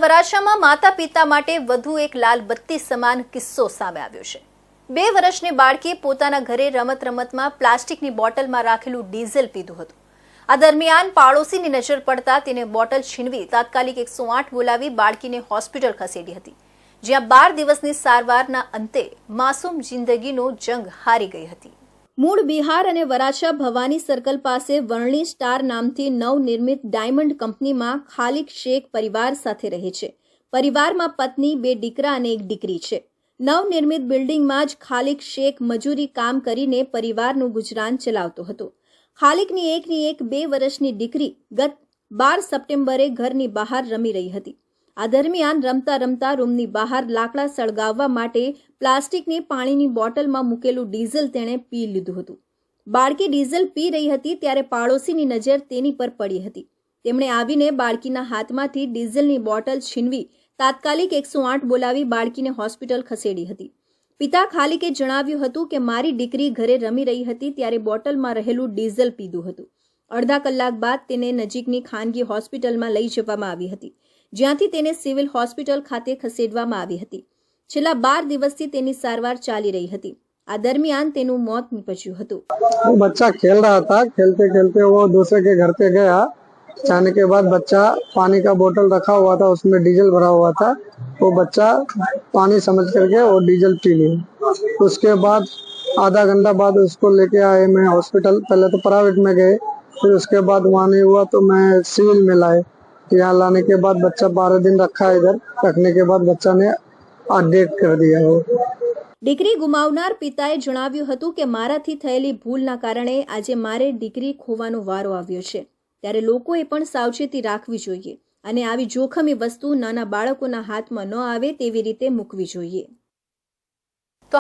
વરાછામાં માતા પિતા માટે વધુ એક લાલ બત્તી સમાન કિસ્સો સામે આવ્યો છે। 2 વર્ષની બાળકીએ પોતાના ઘરે રમતમાં પ્લાસ્ટિકની બોટલમાં રાખેલું ડીઝલ પીધું હતું। આ દરમિયાન પાડોશીની નજર પડતા તેને બોટલ છીનવી તાત્કાલિક 108 બોલાવી બાળકીને હોસ્પિટલ ખસેડી હતી, જ્યાં 12 દિવસની સારવારના અંતે માસૂમ જિંદગીનો જંગ હારી ગઈ હતી। મૂળ બિહાર અને વરાછા ભવાની સર્કલ પાસે વર્ણિ સ્ટાર નામથી નવનિર્મિત ડાયમંડ કંપનીમાં ખાલિક શેખ પરિવાર સાથે રહે છે। પરિવારમાં પત્ની, 2 દીકરા અને 1 દીકરી છે। નવનિર્મિત બિલ્ડિંગમાં જ ખાલિક શેખ મજૂરી કામ કરીને પરિવારનું ગુજરાન ચલાવતો હતો। ખાલિકની એકની એક 2 વર્ષની દીકરી ગત 12 સપ્ટેમ્બરે ઘરની બહાર રમી રહી હતી। આ દરમિયાન રમતા રમતા રૂમની બહાર લાકડા સળગાવવા માટે પ્લાસ્ટિકની પાણીની બોટલમાં મૂકેલું ડીઝલ તેણે પી લીધું હતું। બાળકી ડીઝલ પી રહી હતી ત્યારે પાડોશીની નજર તેની પર પડી હતી। તેમણે આવીને બાળકીના હાથમાંથી ડીઝલની બોટલ છીનવી તાત્કાલિક 108 બોલાવી બાળકીને હોસ્પિટલ ખસેડી હતી। પિતા ખાલિકે જણાવ્યું હતું કે મારી દીકરી ઘરે રમી રહી હતી ત્યારે બોટલમાં રહેલું ડીઝલ પીધું હતું। અડધા કલાક બાદ તેને નજીકની ખાનગી હોસ્પિટલમાં લઈ જવામાં આવી હતી, જ્યાંથી તેને સિવિલ હોસ્પિટલ ખાતે ખસેડવામાં આવી હતી। છેલ્લા 12 દિવસથી તેની સારવાર ચાલી રહી હતી। આ દરમિયાન તેનું મોત નીપજ્યું હતું। वो बच्चा खेल रहा था, खेलते खेलते वो दूसरे के घर पे गया। जाने के बाद बच्चा पानी का बोतल रखा हुआ था, उसमें डीजल भरा हुआ था। वो बच्चा पानी समझ करके वो डीजल पी लिया। उसके बाद आधा घंटा बाद उसको लेके आए मैं हॉस्पिटल। पहले तो प्राइवेट में गए, फिर उसके बाद वहाँ नहीं हुआ तो मैं सिविल में लाए। यहाँ लाने के बाद बच्चा 12 दिन रखा इधर। रखने के बाद बच्चा ने डेथ कर दिया हो। દીકરી ગુમાવનાર પિતાએ જણાવ્યું હતું કે મારાથી થયેલી ભૂલના કારણે આજે મારે દીકરી ખોવાનો વારો આવ્યો છે, ત્યારે લોકોએ પણ સાવચેતી રાખવી જોઈએ અને આવી જોખમી વસ્તુ નાના બાળકોના હાથમાં ન આવે તેવી રીતે મૂકવી જોઈએ।